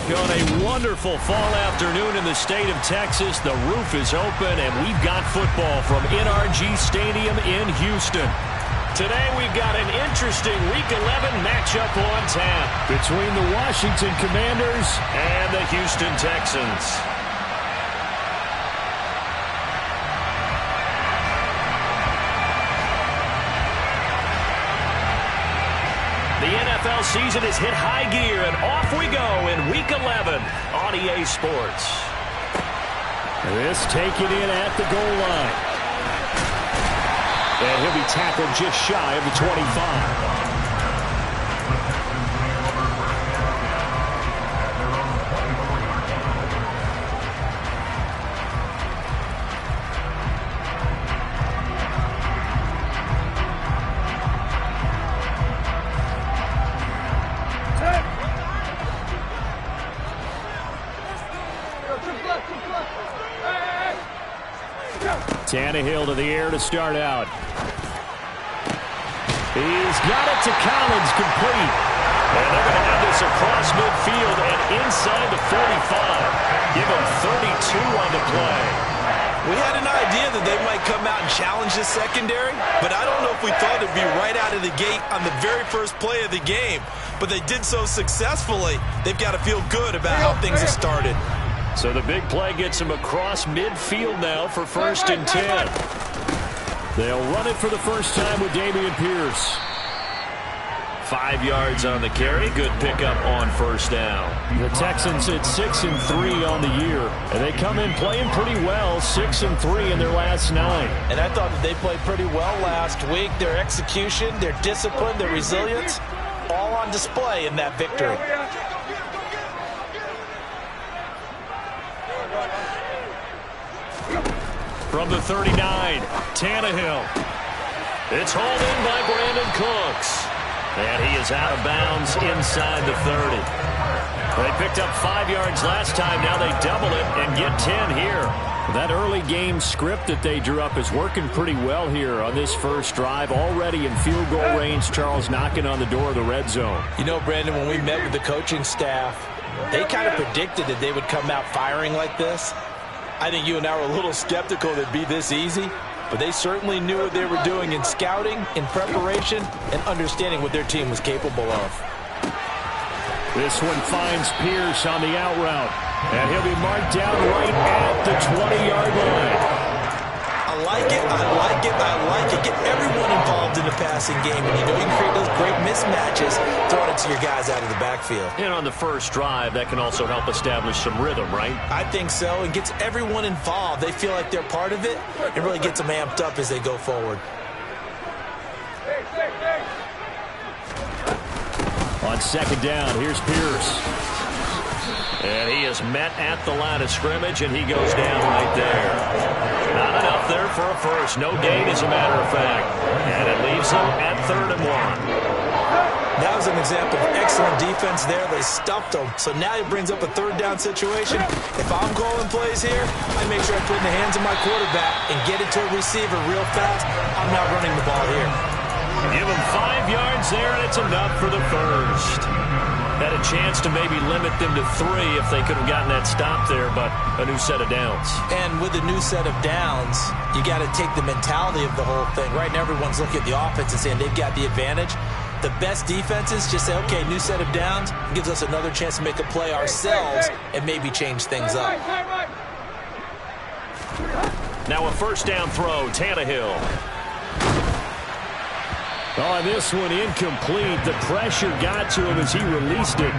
On a wonderful fall afternoon in the state of Texas, the roof is open, and we've got football from NRG Stadium in Houston. Today we've got an interesting Week 11 matchup on tap between the Washington Commanders and the Houston Texans. The NFL season has hit high gear, and off we go in Week 11 on EA Sports. This taken in at the goal line. And he'll be tackled just shy of the 25. Tannehill to the air to start out. He's got it to Collins, complete. And they're going to have this across midfield and inside the 45. Give him 32 on the play. We had an idea that they might come out and challenge this secondary, but I don't know if we thought it'd be right out of the gate on the very first play of the game. But they did so successfully, they've got to feel good about how things have started. So the big play gets him across midfield now for 1st and 10. They'll run it for the first time with Dameon Pierce. 5 yards on the carry. Good pickup on first down. The Texans at 6-3 on the year. And they come in playing pretty well, 6-3 in their last 9. And I thought that they played pretty well last week. Their execution, their discipline, their resilience, all on display in that victory. From the 39, Tannehill. It's hauled in by Brandon Cooks. And he is out of bounds inside the 30. They picked up 5 yards last time. Now they double it and get 10 here. That early game script that they drew up is working pretty well here on this first drive. Already in field goal range, Charles knocking on the door of the red zone. You know, Brandon, when we met with the coaching staff, they kind of predicted that they would come out firing like this. I think you and I were a little skeptical that it'd be this easy, but they certainly knew what they were doing in scouting, in preparation, and understanding what their team was capable of. This one finds Pierce on the out route, and he'll be marked down right at the 20-yard line. I like it, I like it, I like it. Get everyone involved in the passing game, and you know you can create those great mismatches throwing it to your guys out of the backfield. And on the first drive, that can also help establish some rhythm, right? I think so. It gets everyone involved. They feel like they're part of it. It really gets them amped up as they go forward. On 2nd down, here's Pierce. And he is met at the line of scrimmage, and he goes down right there. Not enough there for a first. No gain, as a matter of fact. And it leaves him at 3rd and 1. That was an example of excellent defense there. They stuffed him. So now he brings up a 3rd down situation. If I'm calling plays here, I make sure I put it in the hands of my quarterback and get it to a receiver real fast. I'm not running the ball here. Give him 5 yards there, and it's enough for the first. Had a chance to maybe limit them to 3 if they could have gotten that stop there, but a new set of downs. And with a new set of downs, you got to take the mentality of the whole thing. Right now, everyone's looking at the offense and saying they've got the advantage. The best defenses just say, okay, new set of downs. It gives us another chance to make a play ourselves and maybe change things up. Now a first down throw, Tannehill. Oh, this one incomplete. The pressure got to him as he released it.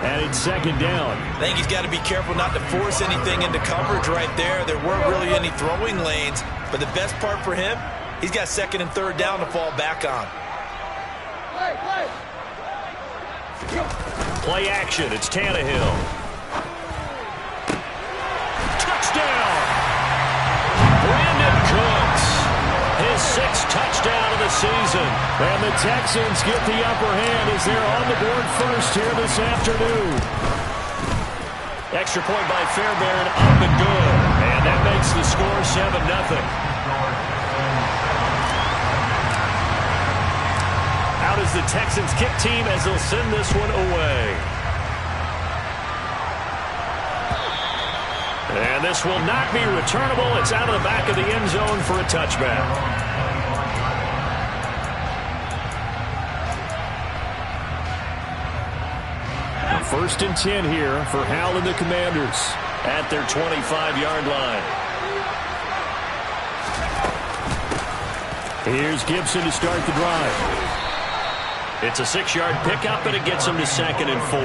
And it's 2nd down. I think he's got to be careful not to force anything into coverage right there. There weren't really any throwing lanes. But the best part for him, he's got 2nd and 3rd down to fall back on. Play action. It's Tannehill. Touchdown! Brandon Cooks. His 6th touchdown of the season. And the Texans get the upper hand as they're on the board first here this afternoon. Extra point by Fairbairn, up and good. And that makes the score 7-0. Out is the Texans kick team as they'll send this one away. And this will not be returnable. It's out of the back of the end zone for a touchback. First and 10 here for Hal and the Commanders at their 25-yard line. Here's Gibson to start the drive. It's a 6-yard pickup, and it gets them to 2nd and 4.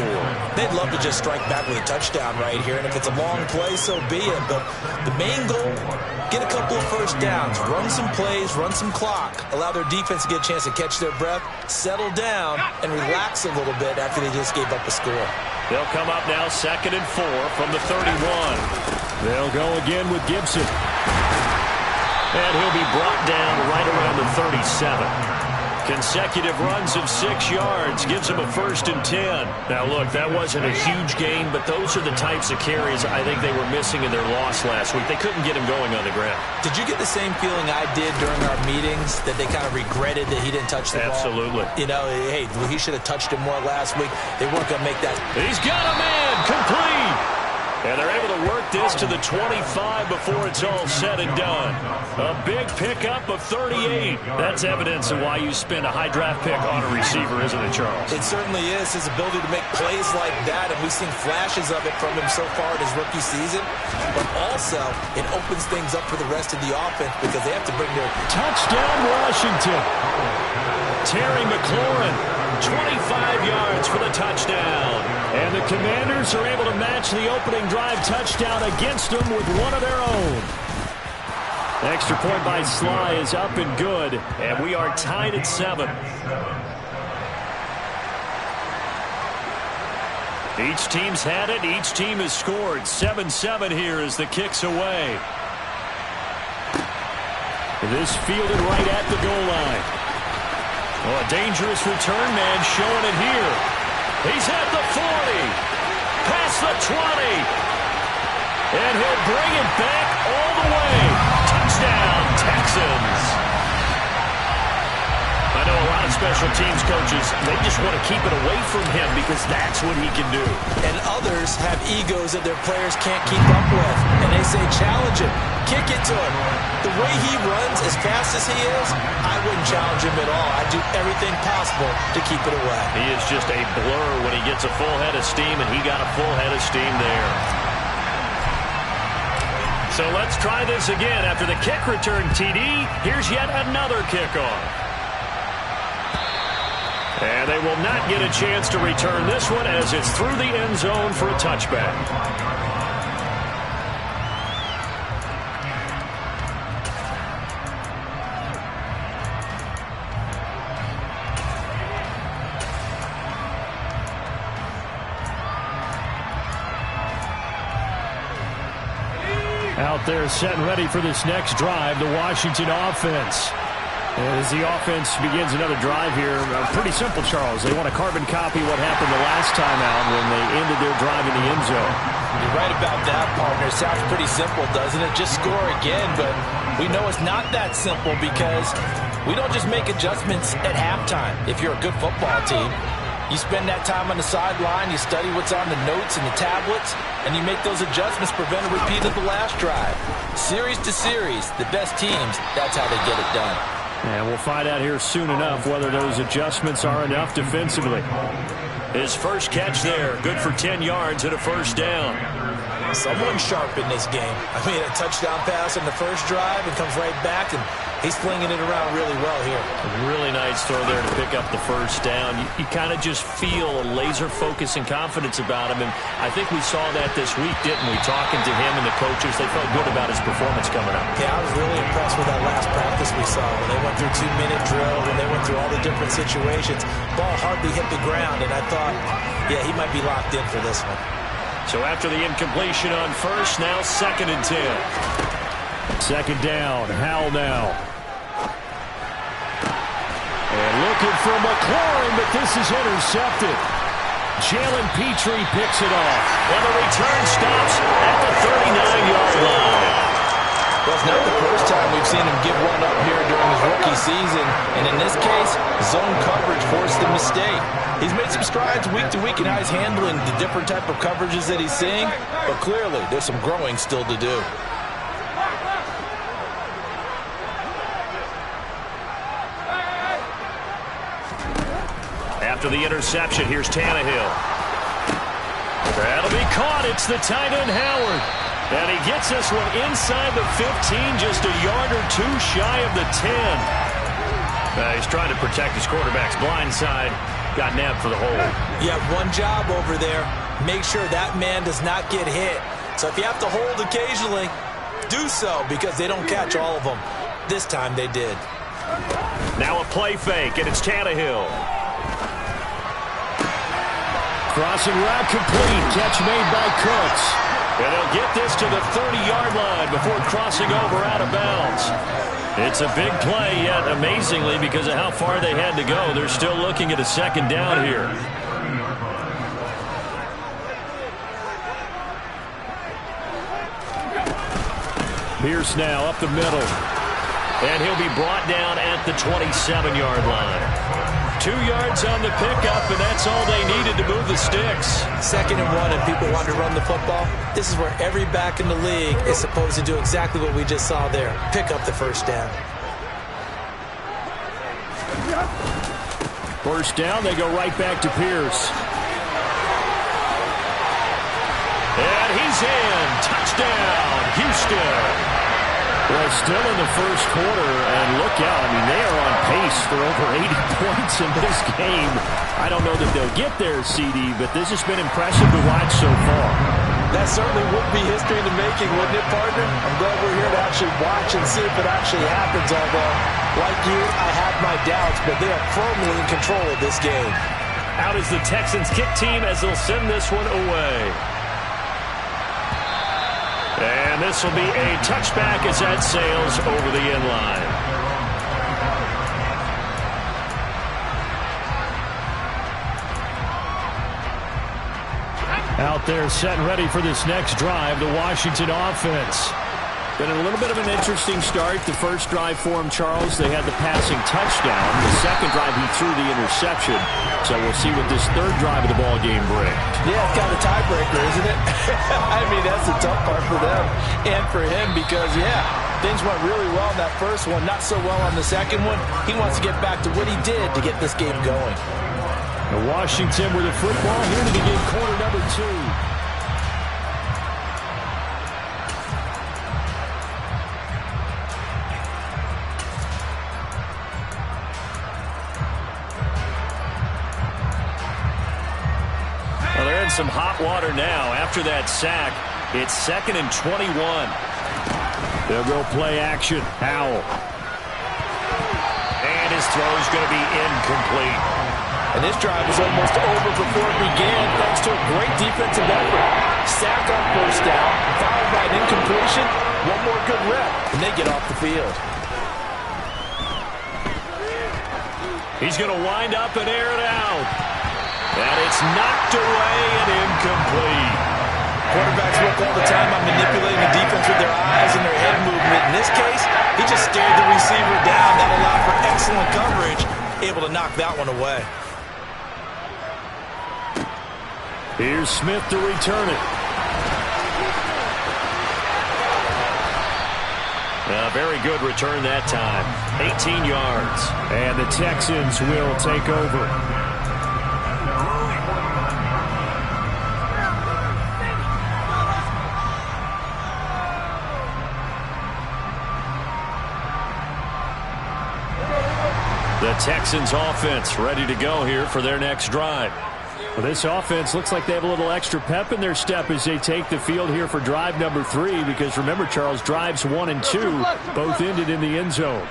They'd love to just strike back with a touchdown right here, and if it's a long play, so be it. But the main goal, get a couple of first downs, run some plays, run some clock, allow their defense to get a chance to catch their breath, settle down, and relax a little bit after they just gave up a score. They'll come up now 2nd and 4 from the 31. They'll go again with Gibson. And he'll be brought down right around the 37. Consecutive runs of 6 yards gives him a 1st and 10. Now, look, that wasn't a huge gain, but those are the types of carries I think they were missing in their loss last week. They couldn't get him going on the ground. Did you get the same feeling I did during our meetings, that they kind of regretted that he didn't touch the ball? Absolutely. You know, hey, he should have touched him more last week. They weren't going to make that. He's got a man, complete. And they're able to work this to the 25 before it's all said and done. A big pickup of 38. That's evidence of why you spend a high draft pick on a receiver, isn't it, Charles? It certainly is. His ability to make plays like that, and we've seen flashes of it from him so far in his rookie season. But also, it opens things up for the rest of the offense because they have to bring their... Touchdown, Washington. Terry McLaurin, 25 yards for the touchdown. And the Commanders are able to match the opening drive touchdown against them with one of their own. Extra point by Sly is up and good, and we are tied at 7. Each team's had it. Each team has scored. 7-7 here as the kick's away. This fielded right at the goal line. Oh, a dangerous return man showing it here. He's at the 40, past the 20, and he'll bring it back all the way. Touchdown, Texans. I know a lot of special teams coaches, they just want to keep it away from him because that's what he can do. And others have egos that their players can't keep up with, and they say challenge him, kick it to him. The way he runs as fast as he is, I wouldn't challenge him at all. I'd do everything possible to keep it away. He is just a blur when he gets a full head of steam, and he got a full head of steam there. So let's try this again. After the kick return TD, here's yet another kickoff. And they will not get a chance to return this one as it's through the end zone for a touchback. Out there set and ready for this next drive, the Washington offense. As the offense begins another drive here, pretty simple, Charles. They want to carbon copy what happened the last time out when they ended their drive in the end zone. You're right about that, partner. Sounds pretty simple, doesn't it? Just score again, but we know it's not that simple because we don't just make adjustments at halftime. If you're a good football team, you spend that time on the sideline, you study what's on the notes and the tablets, and you make those adjustments, prevent a repeat of the last drive. Series to series, the best teams, that's how they get it done. And we'll find out here soon enough whether those adjustments are enough defensively. His first catch there, good for 10 yards and a first down. Someone's sharp in this game. I mean, a touchdown pass on the first drive and comes right back, and he's flinging it around really well here. A really nice throw there to pick up the first down. You kind of just feel a laser focus and confidence about him, and I think we saw that this week, didn't we? Talking to him and the coaches, they felt good about his performance coming up. Yeah, I was really impressed with that last practice we saw when they went through 2-minute drill, when they went through all the different situations. Ball hardly hit the ground, and I thought, yeah, he might be locked in for this one. So after the incompletion on first, now 2nd and 10. Second down, Howell now. And looking for McLaurin, but this is intercepted. Jalen Petrie picks it off. And the return stops at the 39-yard line. Well, it's not the first time we've seen him give one up here during his rookie season. And in this case, zone coverage forced the mistake. He's made some strides week to week in how he's handling the different type of coverages that he's seeing. But clearly, there's some growing still to do. After the interception, here's Tannehill. That'll be caught. It's the tight end, Howard. And he gets this one inside the 15, just a yard or two shy of the 10. He's trying to protect his quarterback's blind side. Got nabbed for the hold. You have one job over there. Make sure that man does not get hit. So if you have to hold occasionally, do so, because they don't catch all of them. This time they did. Now a play fake, and it's Tannehill. Crossing route complete. Catch made by Cooks. And they'll get this to the 30-yard line before crossing over out of bounds. It's a big play, yet amazingly, because of how far they had to go, they're still looking at a second down here. Pierce now up the middle. And he'll be brought down at the 27-yard line. 2 yards on the pickup, and that's all they needed to move the sticks. 2nd and 1, and people want to run the football. This is where every back in the league is supposed to do exactly what we just saw there. Pick up the first down. First down, they go right back to Pierce. And he's in. Touchdown, Houston. Well, still in the first quarter, and look out. I mean, they are on pace for over 80 points in this game. I don't know that they'll get there, CD, but this has been impressive to watch so far. That certainly would be history in the making, wouldn't it, partner? I'm glad we're here to actually watch and see if it actually happens, although, like you, I have my doubts, but they are firmly in control of this game. Out is the Texans kick team as they'll send this one away. And this will be a touchback as that sails over the end line. Out there set and ready for this next drive, the Washington offense. Been a little bit of an interesting start. The first drive for him, Charles, they had the passing touchdown. The second drive, he threw the interception. So we'll see what this third drive of the ball game brings. Yeah, it's kind of a tiebreaker, isn't it? I mean, that's the tough part for them and for him because, yeah, things went really well in that first one, not so well on the second one. He wants to get back to what he did to get this game going. And Washington with the football here to begin quarter number 2. Some hot water now after that sack. It's 2nd and 21. They'll go play action. Howell. And his throw is going to be incomplete. And this drive was almost over before it began thanks to a great defensive effort. Sack on first down, followed by an incompletion. One more good rep, and they get off the field. He's going to wind up and air it out. And it's knocked away and incomplete. Quarterbacks work all the time on manipulating the defense with their eyes and their head movement. In this case, he just stared the receiver down. That allowed for excellent coverage, able to knock that one away. Here's Smith to return it. A very good return that time. 18 yards. And the Texans will take over. The Texans offense ready to go here for their next drive. Well, this offense looks like they have a little extra pep in their step as they take the field here for drive number 3 because remember, Charles, drives 1 and 2 both ended in the end zone.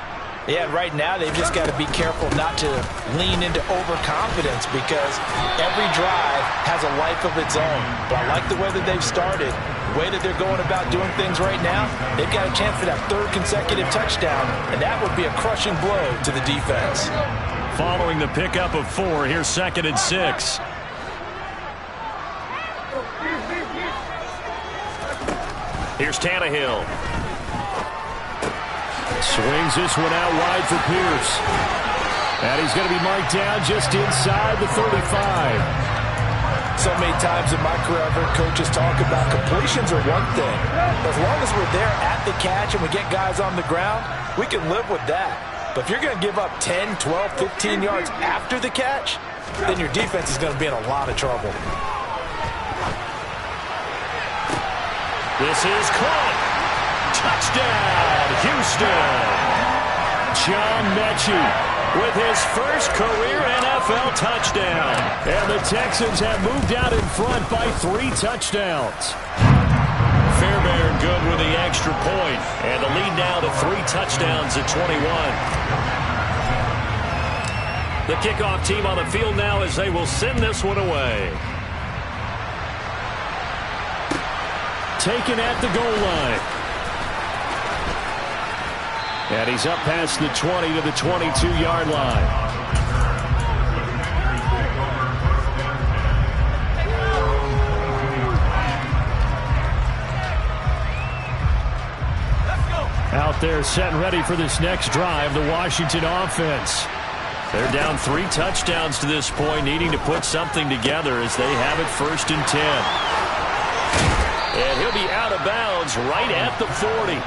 Yeah, right now they've just got to be careful not to lean into overconfidence because every drive has a life of its own. But I like the way that they've started. The way that they're going about doing things right now, they've got a chance for that 3rd consecutive touchdown, and that would be a crushing blow to the defense. Following the pickup of 4, here's 2nd and 6. Here's Tannehill. Swings this one out wide for Pierce. And he's going to be marked down just inside the 35. So many times in my career, I've heard coaches talk about completions are one thing. As long as we're there at the catch and we get guys on the ground, we can live with that. But if you're going to give up 10, 12, 15 yards after the catch, then your defense is going to be in a lot of trouble. This is caught. Touchdown, Houston. John Mechie with his first career NFL touchdown. And the Texans have moved out in front by 3 touchdowns. Fairbairn good with the extra point. And the lead now to 3 touchdowns at 21. The kickoff team on the field now as they will send this one away. Taken at the goal line. And he's up past the 20 to the 22-yard line. Out there set and ready for this next drive, the Washington offense. They're down 3 touchdowns to this point, needing to put something together as they have it 1st and 10. And he'll be out of bounds right at the 40.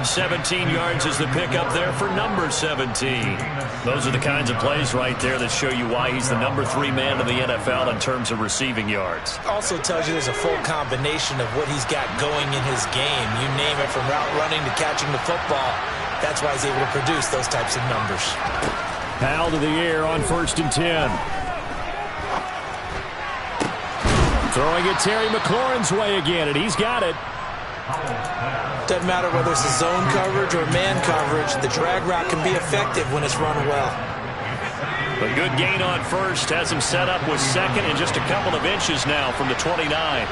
17 yards is the pickup there for number 17. Those are the kinds of plays right there that show you why he's the number 3 man in the NFL in terms of receiving yards. Also tells you there's a full combination of what he's got going in his game. You name it, from route running to catching the football. That's why he's able to produce those types of numbers. Powell to the air on 1st and 10. Throwing it Terry McLaurin's way again, and he's got it. Doesn't matter whether it's a zone coverage or man coverage, the drag route can be effective when it's run well. A good gain on 1st has him set up with 2nd and just a couple of inches now from the 29.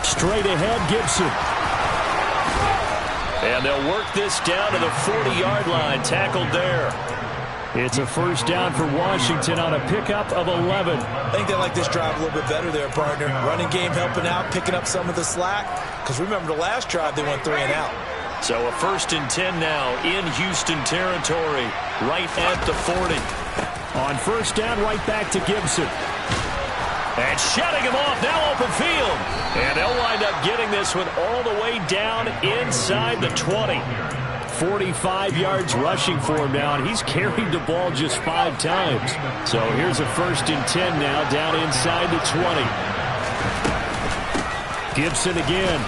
Straight ahead, Gibson. And they'll work this down to the 40-yard line, tackled there. It's a 1st down for Washington on a pickup of 11. I think they like this drive a little bit better there, partner. Running game helping out, picking up some of the slack. Because remember, the last drive they went 3 and out. So a 1st and 10 now in Houston territory, right at the 40. On 1st down, right back to Gibson. And shutting him off, now open field. And they'll wind up getting this one all the way down inside the 20. 45 yards rushing for him now, and he's carried the ball just 5 times. So here's a 1st and 10 now down inside the 20. Gibson again.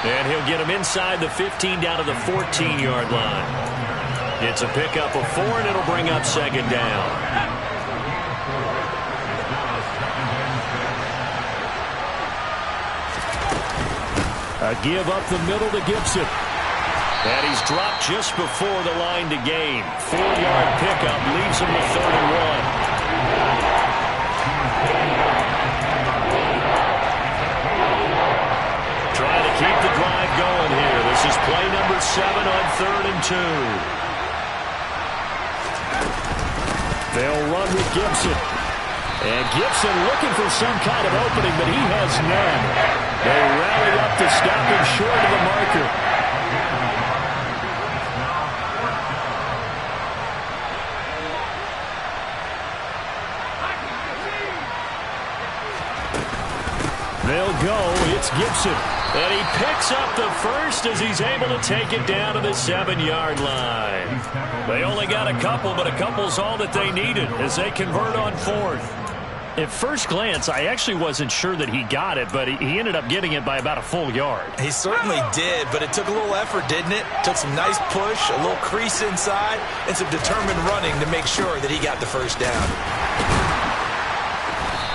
And he'll get him inside the 15 down to the 14-yard line. It's a pickup of 4, and it'll bring up 2nd down. A give up the middle to Gibson. And he's dropped just before the line to gain. 4-yard pickup leaves him with 31. Trying to keep the drive going here. This is play number 7 on 3rd and 2. They'll run with Gibson. And Gibson looking for some kind of opening, but he has none. They rally up to stop him short of the marker. They'll go. It's Gibson. And he picks up the 1st as he's able to take it down to the 7-yard line. They only got a couple, but a couple's all that they needed as they convert on 4th. At first glance, I actually wasn't sure that he got it, but he ended up getting it by about a full yard. He certainly did, but it took a little effort, didn't it? Took some nice push, a little crease inside, and some determined running to make sure that he got the 1st down.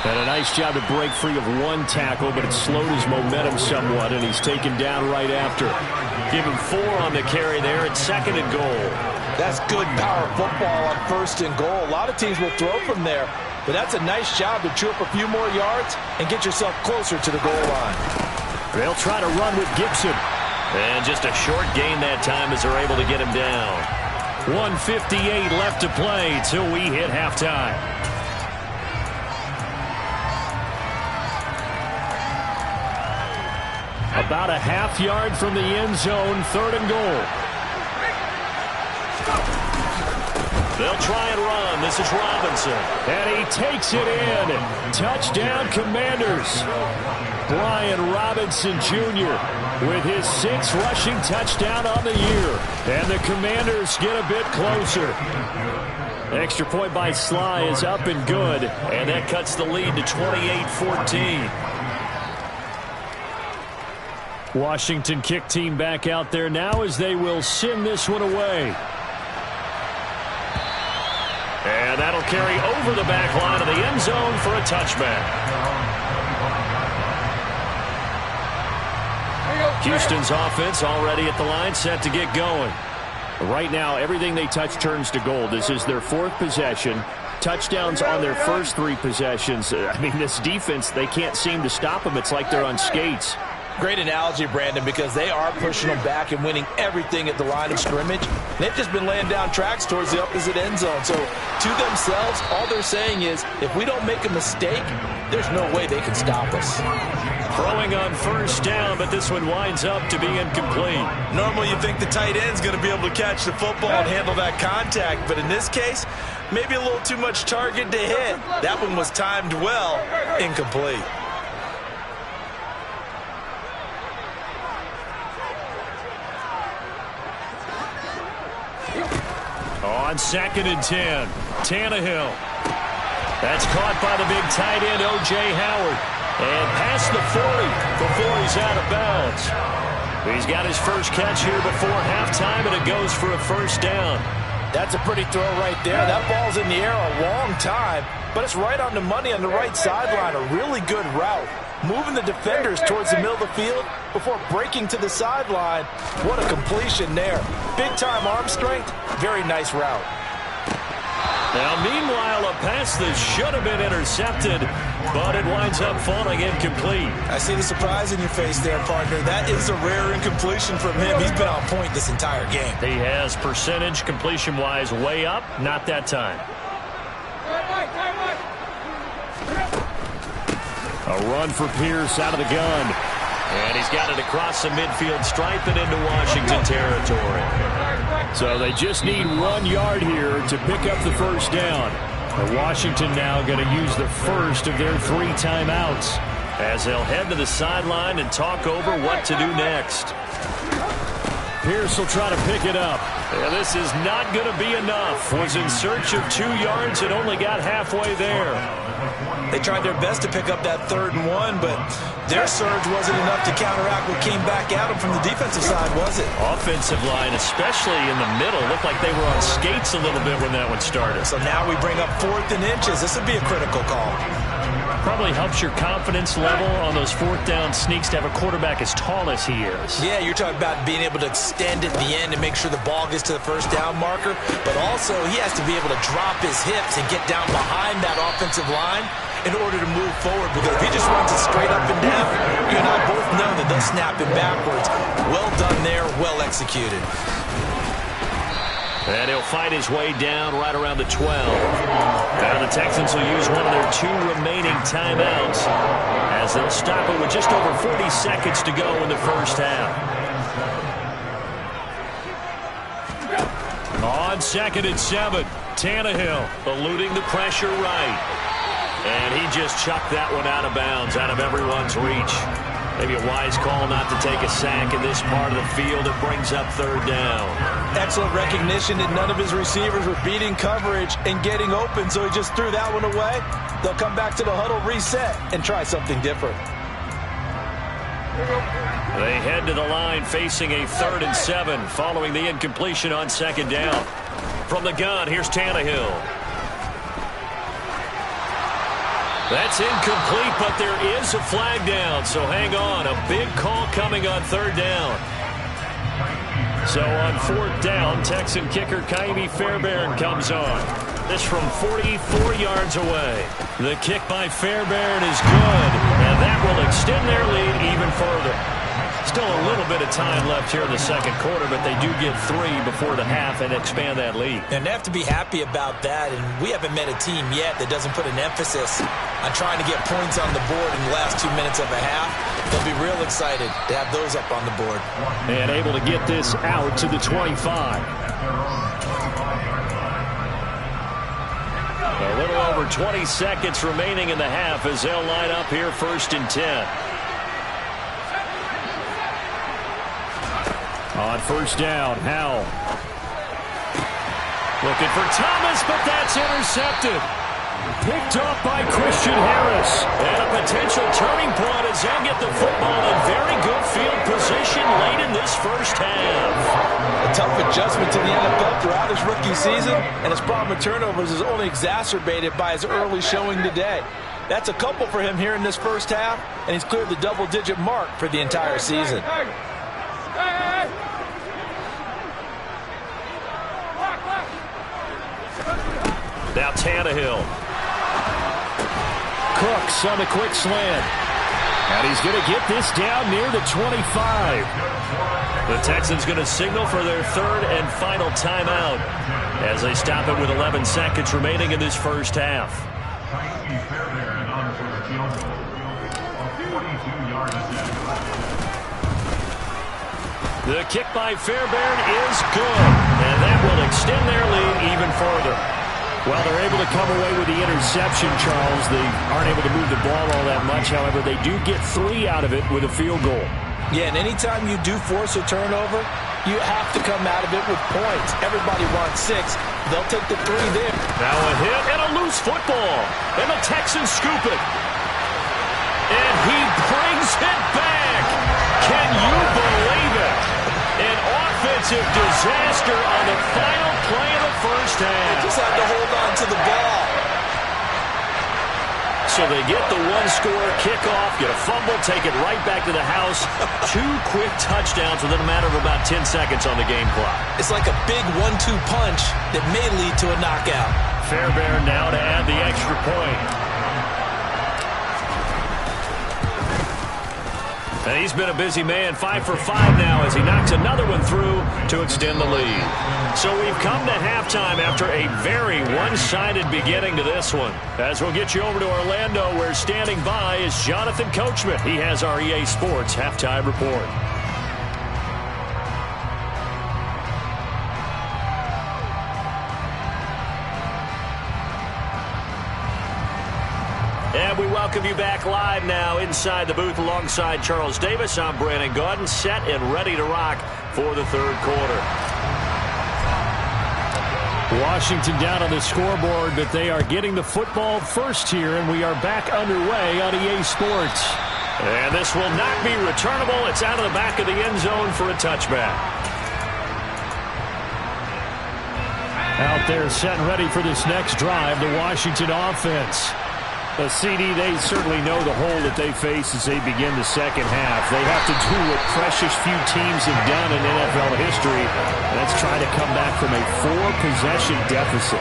And a nice job to break free of 1 tackle, but it slowed his momentum somewhat, and he's taken down right after. Give him 4 on the carry there at 2nd and goal. That's good power football on 1st and goal. A lot of teams will throw from there, but that's a nice job to chew up a few more yards and get yourself closer to the goal line. They'll try to run with Gibson. And just a short gain that time as they're able to get him down. 1:58 left to play till we hit halftime. About a half yard from the end zone, 3rd and goal. They'll try and run. This is Robinson. And he takes it in. Touchdown, Commanders. Brian Robinson Jr. with his 6th rushing touchdown on the year. And the Commanders get a bit closer. Extra point by Sly is up and good. And that cuts the lead to 28-14. Washington kick team back out there now as they will send this one away. And that'll carry over the back line of the end zone for a touchback. Houston's offense already at the line, set to get going. Right now, everything they touch turns to gold. This is their 4th possession. Touchdowns on their first 3 possessions. I mean, this defense, they can't seem to stop them. It's like they're on skates. Great analogy, Brandon, because they are pushing them back and winning everything at the line of scrimmage. They've just been laying down tracks towards the opposite end zone. So to themselves, all they're saying is, if we don't make a mistake, there's no way they can stop us. Throwing on 1st down, but this one winds up to be incomplete. Normally you think the tight end's going to be able to catch the football and handle that contact, but in this case, maybe a little too much target to hit. That one was timed well, incomplete. On 2nd and 10, Tannehill. That's caught by the big tight end, O.J. Howard. And past the 40 before he's out of bounds. He's got his first catch here before halftime, and it goes for a 1st down. That's a pretty throw right there. That ball's in the air a long time, but it's right on the money on the right sideline. A really good route. Moving the defenders towards the middle of the field before breaking to the sideline. What a completion there. Big-time arm strength. Very nice route. Now, meanwhile, a pass that should have been intercepted, but it winds up falling incomplete. I see the surprise in your face there, partner. That is a rare incompletion from him. He's been on point this entire game. He has percentage completion-wise way up. Not that time. A run for Pierce out of the gun. And he's got it across the midfield stripe and into Washington territory. So they just need 1 yard here to pick up the 1st down. And Washington now going to use the first of their 3 timeouts as they'll head to the sideline and talk over what to do next. Pierce will try to pick it up. Yeah, this is not going to be enough. Was in search of 2 yards and only got halfway there. They tried their best to pick up that 3rd and 1, but their surge wasn't enough to counteract what came back at them from the defensive side, was it? Offensive line, especially in the middle, looked like they were on skates a little bit when that one started. So now we bring up 4th and inches. This would be a critical call. Probably helps your confidence level on those 4th down sneaks to have a quarterback as tall as he is. Yeah, you're talking about being able to extend at the end and make sure the ball gets to the 1st down marker, but also he has to be able to drop his hips and get down behind that offensive line in order to move forward, because if he just runs it straight up and down, you and I both know that they'll snap it backwards. Well done there, well executed. And he'll fight his way down right around the 12. Now the Texans will use one of their 2 remaining timeouts as they'll stop it with just over 40 seconds to go in the 1st half. On 2nd and 7, Tannehill eluding the pressure right. And he just chucked that one out of bounds, out of everyone's reach. Maybe a wise call not to take a sack in this part of the field. It brings up 3rd down. Excellent recognition that none of his receivers were beating coverage and getting open, so he just threw that one away. They'll come back to the huddle, reset, and try something different. They head to the line facing a 3rd and 7 following the incompletion on 2nd down. From the gun, here's Tannehill. That's incomplete, but there is a flag down, so hang on. A big call coming on 3rd down. So on 4th down, Texan kicker Kaimi Fairbairn comes on. This from 44 yards away. The kick by Fairbairn is good, and that will extend their lead even further. still a little bit of time left here in the second quarter, but they do get 3 before the half and expand that lead. And they have to be happy about that, and we haven't met a team yet that doesn't put an emphasis on trying to get points on the board in the last 2 minutes of a half. They'll be real excited to have those up on the board. And able to get this out to the 25. A little over 20 seconds remaining in the half as they'll line up here 1st and 10. On 1st down, Howell. Looking for Thomas, but that's intercepted. Picked off by Christian Harris. And a potential turning point as they'll get the football in very good field position late in this first half. A tough adjustment to the NFL throughout his rookie season, and his problem with turnovers is only exacerbated by his early showing today. That's a couple for him here in this first half, and he's cleared the double-digit mark for the entire season. Now Tannehill. Cooks on the quick slant. And he's going to get this down near the 25. The Texans going to signal for their 3rd and final timeout as they stop it with 11 seconds remaining in this first half. The kick by Fairbairn is good, and that will extend their lead even further. Well, they're able to come away with the interception, Charles. They aren't able to move the ball all that much. However, they do get 3 out of it with a field goal. Yeah, and anytime you do force a turnover, you have to come out of it with points. Everybody wants 6. They'll take the 3 there. Now a hit and a loose football. And the Texans scoop it. And he brings it back. Can you believe it? An offensive disaster on the final play of the first half. They just had to hold on to the ball. So they get the one-score kickoff, get a fumble, take it right back to the house. 2 quick touchdowns within a matter of about 10 seconds on the game clock. It's like a big 1-2 punch that may lead to a knockout. Fairbairn now to add the extra point. And he's been a busy man, 5 for 5 now as he knocks another one through to extend the lead. So we've come to halftime after a very one-sided beginning to this one. As we'll get you over to Orlando, where standing by is Jonathan Coachman. He has our EA Sports halftime report. And we welcome you back live now inside the booth alongside Charles Davis. I'm Brandon Gaudin, set and ready to rock for the 3rd quarter. Washington down on the scoreboard, but they are getting the football first here, and we are back underway on EA Sports. And this will not be returnable. It's out of the back of the end zone for a touchback. Out there set and ready for this next drive, the Washington offense. The CD, they certainly know the hole that they face as they begin the second half. They have to do what precious few teams have done in NFL history. That's try to come back from a 4-possession deficit.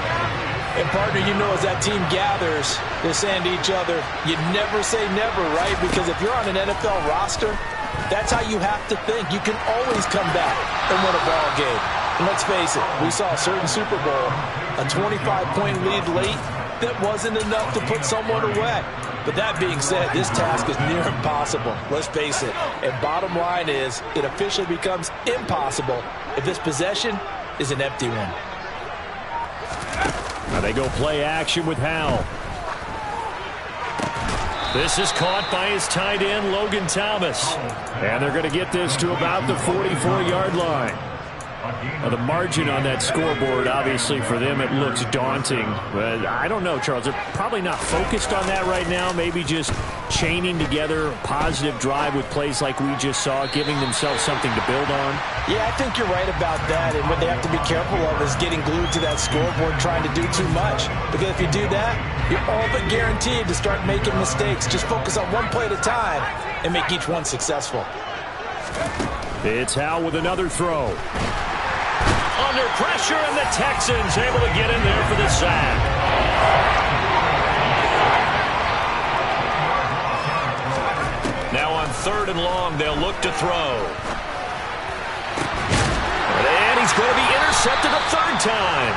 And, partner, you know, as that team gathers, they're saying to each other, you never say never, right? Because if you're on an NFL roster, that's how you have to think. You can always come back and win a ball game. And let's face it, we saw a certain Super Bowl, a 25-point lead late. That wasn't enough to put someone away. But that being said, this task is near impossible. Let's face it. And bottom line is, it officially becomes impossible if this possession is an empty one. Now they go play action with Howell. This is caught by his tight end, Logan Thomas. And they're going to get this to about the 44-yard line. Now, the margin on that scoreboard, obviously, for them, it looks daunting. But I don't know, Charles. They're probably not focused on that right now. Maybe just chaining together a positive drive with plays like we just saw, giving themselves something to build on. Yeah, I think you're right about that. And what they have to be careful of is getting glued to that scoreboard trying to do too much. Because if you do that, you're all but guaranteed to start making mistakes. Just focus on one play at a time and make each one successful. It's Howell with another throw. Under pressure, and the Texans able to get in there for the sack. Now on 3rd and long. They'll look to throw. And he's going to be intercepted a 3rd time.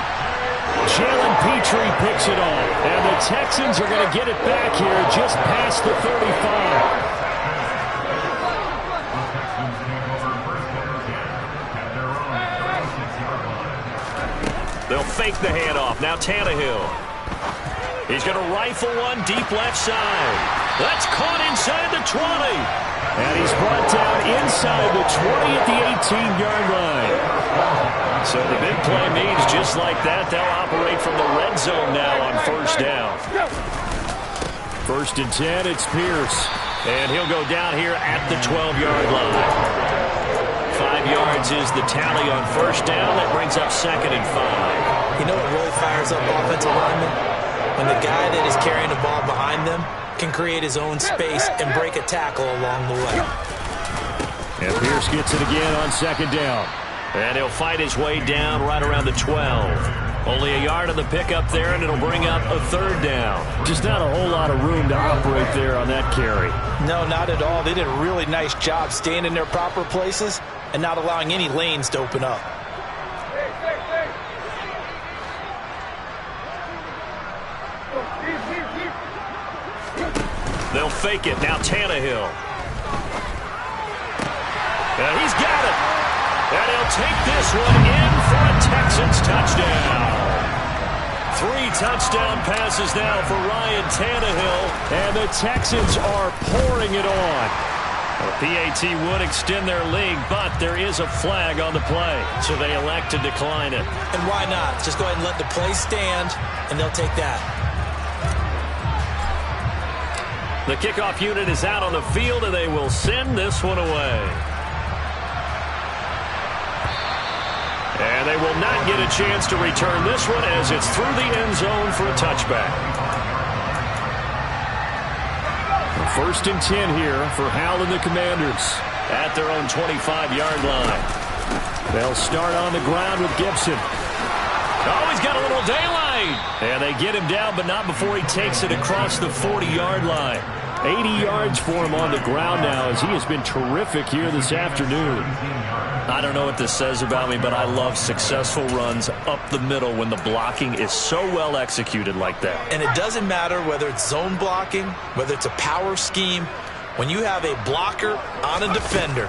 Jalen Petrie picks it off. And the Texans are going to get it back here just past the 35. They'll fake the handoff. Now Tannehill. He's going to rifle one deep left side. That's caught inside the 20. And he's brought down inside the 20 at the 18-yard line. So the big play means just like that, they'll operate from the red zone now on 1st down. 1st and 10, it's Pierce. And he'll go down here at the 12-yard line. 5 yards is the tally on 1st down. That brings up 2nd and 5. You know what really fires up offensive linemen? When the guy that is carrying the ball behind them can create his own space and break a tackle along the way. And Pierce gets it again on 2nd down. And he'll fight his way down right around the 12. Only a yard of the pickup there, and it'll bring up a 3rd down. Just not a whole lot of room to operate there on that carry. No, not at all. They did a really nice job staying in their proper places and not allowing any lanes to open up. They'll fake it. Now Tannehill. And he's got it. And he'll take this one in for a Texans touchdown. 3 touchdown passes now for Ryan Tannehill. And the Texans are pouring it on. The PAT would extend their lead, but there is a flag on the play, so they elect to decline it. And why not? Just go ahead and let the play stand, and they'll take that. The kickoff unit is out on the field, and they will send this one away. And they will not get a chance to return this one as it's through the end zone for a touchback. 1st and 10 here for Hal and the Commanders. At their own 25-yard line. They'll start on the ground with Gibson. Oh, he's got a little daylight. And they get him down, but not before he takes it across the 40-yard line. 80 yards for him on the ground now as he has been terrific here this afternoon. I don't know what this says about me, but I love successful runs up the middle when the blocking is so well executed like that. And it doesn't matter whether it's zone blocking, whether it's a power scheme. When you have a blocker on a defender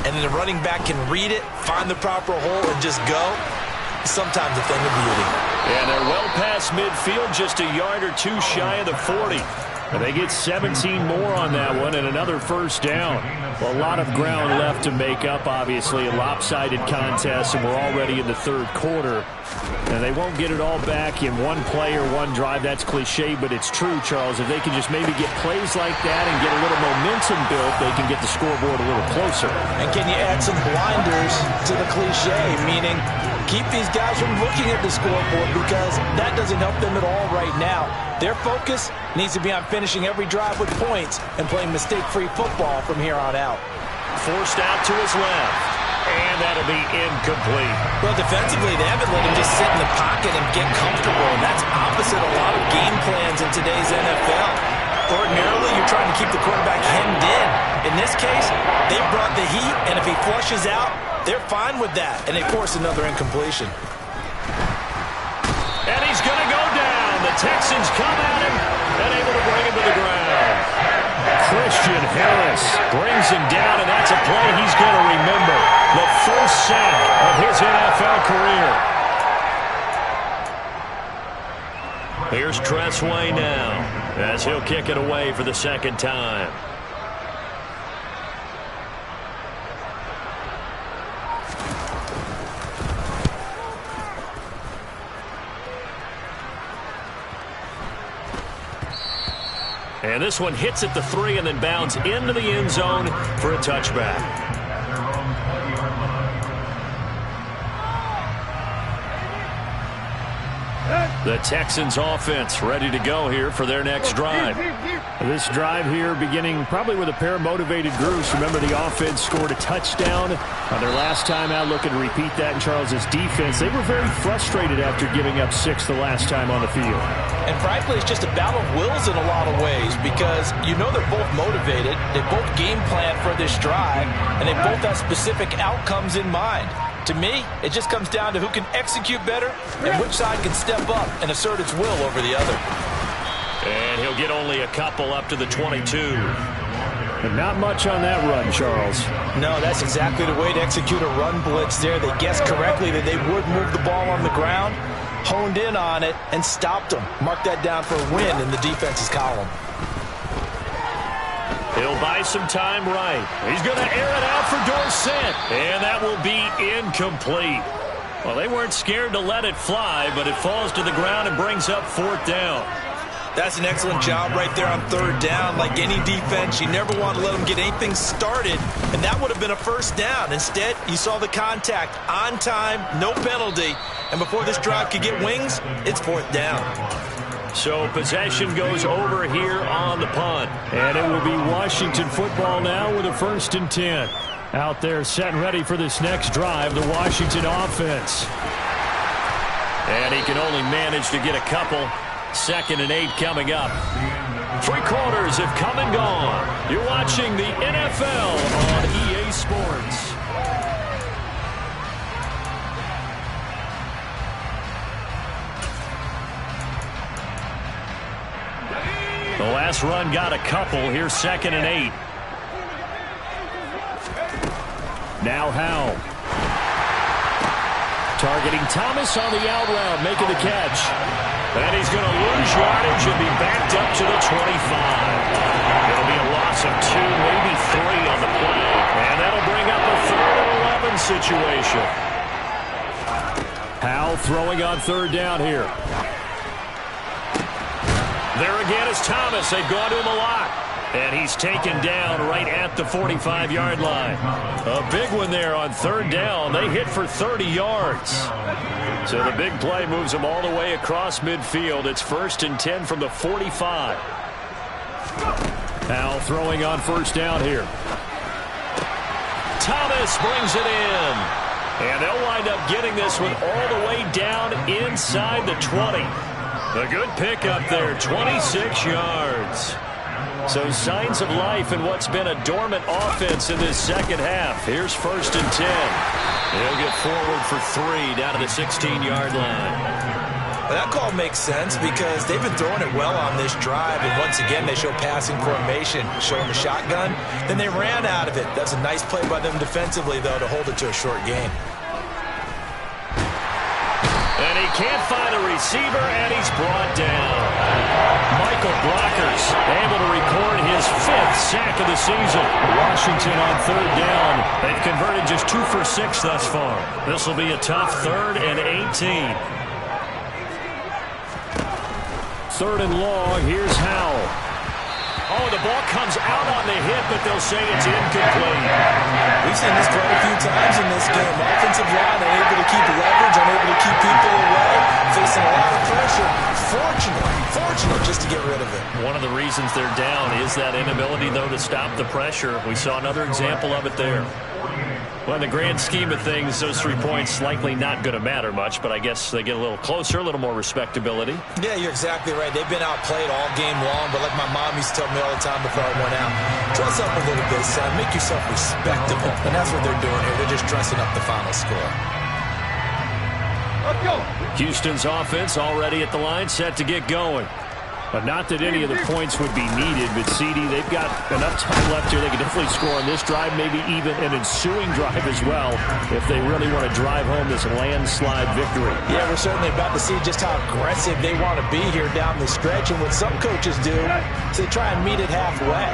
and then the running back can read it, find the proper hole, and just go, sometimes a thing of beauty. And they're well past midfield, just a yard or two shy of the 40. And they get 17 more on that one and another 1st down. Well, a lot of ground left to make up, obviously. A lopsided contest, and we're already in the 3rd quarter. And they won't get it all back in one play or one drive. That's cliche, but it's true, Charles. If they can just maybe get plays like that and get a little momentum built, they can get the scoreboard a little closer. And can you add some blinders to the cliche, meaning keep these guys from looking at the scoreboard because that doesn't help them at all right now. Their focus needs to be on finishing every drive with points and playing mistake-free football from here on out. Forced out to his left. And that'll be incomplete. Well, defensively, they haven't let him just sit in the pocket and get comfortable, and that's opposite a lot of game plans in today's NFL. Ordinarily, you're trying to keep the quarterback hemmed in. In this case, they brought the heat, and if he flushes out, they're fine with that, and they force another incompletion. And he's going to go down. The Texans come at him and able to bring him to the ground. Christian Harris brings him down, and that's a play he's going to remember. The first sack of his NFL career. Here's Tressway now as he'll kick it away for the 2nd time. And this one hits at the 3 and then bounds into the end zone for a touchback. The Texans offense ready to go here for their next drive. This drive here beginning probably with a pair of motivated groups. Remember, the offense scored a touchdown on their last time out. Looking to repeat that in Charles's defense. They were very frustrated after giving up 6 the last time on the field. And frankly, it's just a battle of wills in a lot of ways because you know they're both motivated. They both game plan for this drive, and they both have specific outcomes in mind. To me, it just comes down to who can execute better and which side can step up and assert its will over the other. And he'll get only a couple up to the 22. But not much on that run, Charles. No, that's exactly the way to execute a run blitz there. They guessed correctly that they would move the ball on the ground, honed in on it, and stopped them. Mark that down for a win in the defense's column. He'll buy some time right. He's going to air it out for Dorsett. And that will be incomplete. Well, they weren't scared to let it fly, but it falls to the ground and brings up 4th down. That's an excellent job right there on 3rd down. Like any defense, you never want to let them get anything started, and that would have been a 1st down. Instead, you saw the contact on time, no penalty, and before this drive could get wings, it's 4th down. So possession goes over here on the punt. And it will be Washington football now with a 1st and 10. Out there set and ready for this next drive, the Washington offense. And he can only manage to get a couple. 2nd and 8 coming up. 3 quarters have come and gone. You're watching the NFL on EA Sports. The last run got a couple. Here's 2nd and 8. Now Howe. Targeting Thomas on the out route, making the catch. And he's going to lose yardage and be backed up to the 25. It'll be a loss of 2, maybe 3 on the play. And that'll bring up a 3rd and 11 situation. Howe throwing on 3rd down here. There again is Thomas. They've gone to him a lot. And he's taken down right at the 45-yard line. A big one there on 3rd down. They hit for 30 yards. So the big play moves them all the way across midfield. It's 1st and 10 from the 45. Now throwing on 1st down here. Thomas brings it in. And they'll wind up getting this one all the way down inside the 20. A good pickup there, 26 yards. So signs of life in what's been a dormant offense in this 2nd half. Here's 1st and 10. He'll get forward for 3 down to the 16-yard line. Well, that call makes sense because they've been throwing it well on this drive, and once again they show passing formation, showing the shotgun. Then they ran out of it. That's a nice play by them defensively, though, to hold it to a short game. And he can't find a receiver, and he's brought down. Michael Brockers able to record his 5th sack of the season. Washington on 3rd down. They've converted just 2 for 6 thus far. This will be a tough 3rd and 18. 3rd and long. Here's Howell. Oh, the ball comes out on the hit, but they'll say it's incomplete. We've seen this quite a few times in this game. Offensive line unable to keep leverage, unable to keep people away, facing a lot of pressure. Fortunate just to get rid of it. One of the reasons they're down is that inability, though, to stop the pressure. We saw another example of it there. Well, in the grand scheme of things, those 3 points likely not going to matter much, but I guess they get a little closer, a little more respectability. Yeah, you're exactly right. They've been outplayed all game long, but like my mom used to tell me all the time before I went out, dress up a little bit, son. Make yourself respectable. And that's what they're doing here. They're just dressing up the final score. Let's go. Houston's offense already at the line, set to get going. But not that any of the points would be needed, but CD, they've got enough time left here. They can definitely score on this drive, maybe even an ensuing drive as well, if they really want to drive home this landslide victory. Yeah, we're certainly about to see just how aggressive they want to be here down the stretch. And what some coaches do is they try and meet it halfway,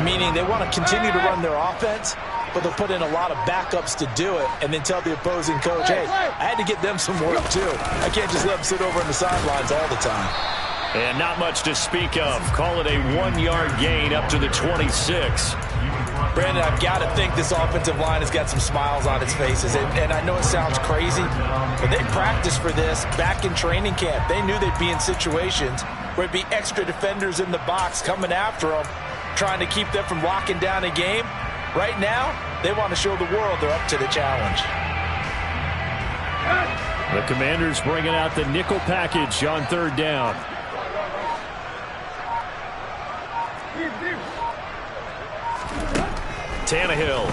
meaning they want to continue to run their offense, but they'll put in a lot of backups to do it and then tell the opposing coach, hey, I had to get them some work too. I can't just let them sit over on the sidelines all the time. And not much to speak of. Call it a 1-yard gain up to the 26. Brandon, I've got to think this offensive line has got some smiles on its faces. And I know it sounds crazy, but they practiced for this back in training camp. They knew they'd be in situations where it'd be extra defenders in the box coming after them, trying to keep them from locking down a game. Right now, they want to show the world they're up to the challenge. The Commanders bringing out the nickel package on 3rd down. Tannehill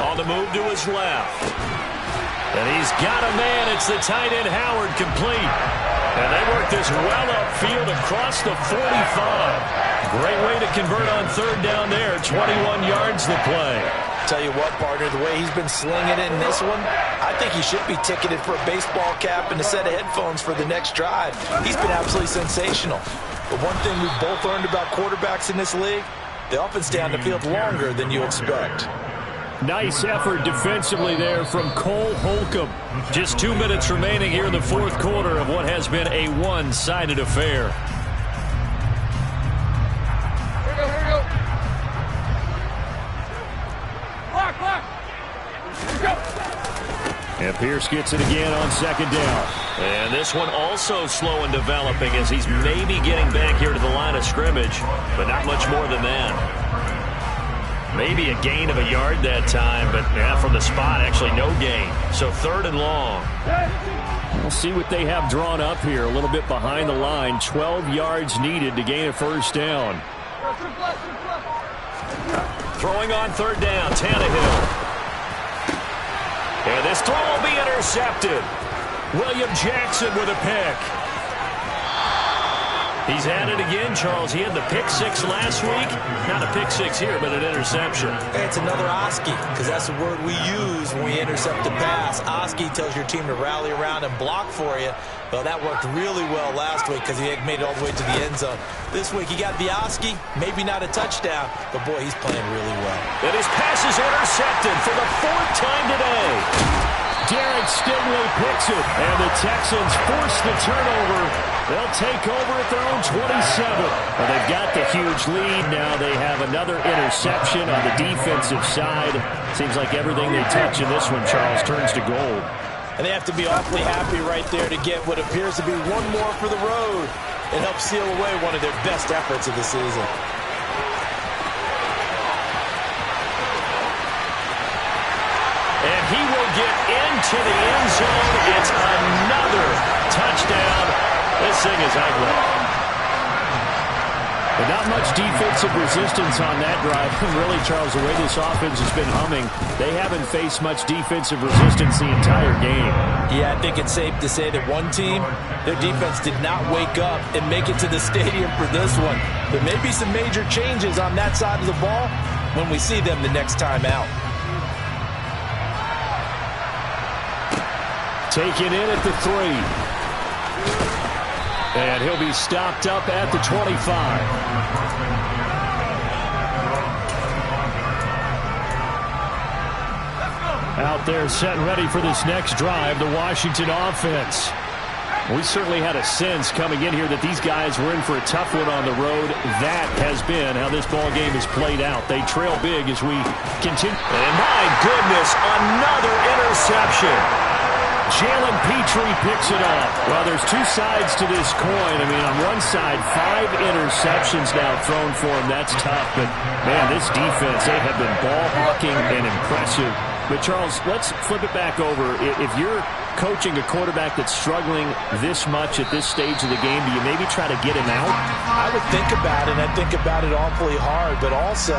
on the move to his left. And he's got a man. It's the tight end Howard, complete. And they work this well upfield across the 45. Great way to convert on 3rd down there. 21 yards the play. Tell you what, partner, the way he's been slinging it in this one, I think he should be ticketed for a baseball cap and a set of headphones for the next drive. He's been absolutely sensational. But one thing we've both learned about quarterbacks in this league, they often stay on the field longer than you expect. Nice effort defensively there from Cole Holcomb. Just 2 minutes remaining here in the 4th quarter of what has been a one-sided affair. Here we go. Block. Here we go. And Pierce gets it again on 2nd down. And this one also slow in developing as he's maybe getting back here to the line of scrimmage, but not much more than that. Maybe a gain of a yard that time, but from the spot, actually no gain. So 3rd and long. We'll see what they have drawn up here. A little bit behind the line. 12 yards needed to gain a 1st down. Throwing on 3rd down, Tannehill. And this throw will be intercepted. William Jackson with a pick. He's at it again, Charles. He had the pick 6 last week. Not a pick 6 here, but an interception. Hey, it's another Oski, because that's the word we use when we intercept the pass. Oski tells your team to rally around and block for you. Well, that worked really well last week because he made it all the way to the end zone. This week he got the Oski, maybe not a touchdown, but boy, he's playing really well. And his pass is intercepted for the 4th time today. Derek Stingley picks it, and the Texans force the turnover. They'll take over at their own 27. Well, they've got the huge lead. Now they have another interception on the defensive side. Seems like everything they touch in this one, Charles, turns to gold. And they have to be awfully happy right there to get what appears to be one more for the road and help seal away one of their best efforts of the season. And he will get into the end zone. It's another touchdown. This thing is ugly. But not much defensive resistance on that drive. Really, Charles, the way this offense has been humming, they haven't faced much defensive resistance the entire game. Yeah, I think it's safe to say that one team, their defense did not wake up and make it to the stadium for this one. There may be some major changes on that side of the ball when we see them the next time out. Taken in at the 3. And he'll be stopped up at the 25. Out there set and ready for this next drive, the Washington offense. We certainly had a sense coming in here that these guys were in for a tough one on the road. That has been how this ball game has played out. They trail big as we continue. And my goodness, another interception. Jalen Petrie picks it off. Well, there's two sides to this coin. I mean, on one side, 5 interceptions now thrown for him. That's tough. But, man, this defense, they have been ball hawking and impressive. But, Charles, let's flip it back over. If you're coaching a quarterback that's struggling this much at this stage of the game, do you maybe try to get him out? I would think about it, and I think about it awfully hard. But also,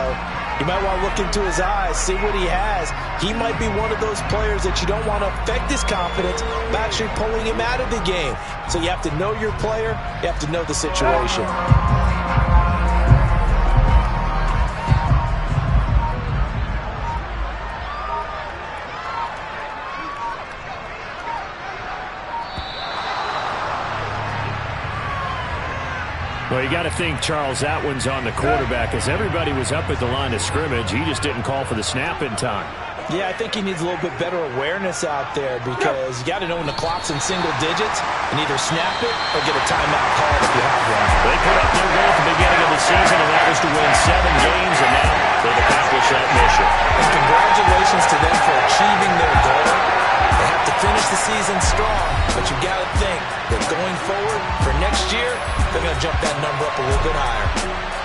you might want to look into his eyes, see what he has. He might be one of those players that you don't want to affect his confidence by actually pulling him out of the game. So you have to know your player. You have to know the situation. Well, you got to think, Charles, that one's on the quarterback as everybody was up at the line of scrimmage. He just didn't call for the snap in time. Yeah, I think he needs a little bit better awareness out there because you got to know when the clock's in single digits and either snap it or get a timeout called if you have one. They put up their goal at the beginning of the season, and that was to win 7 games, and now they've accomplished that mission. And congratulations to them for achieving their goal. They have to finish the season strong, but you got to think that going forward for next year, they're going to jump that number up a little bit higher.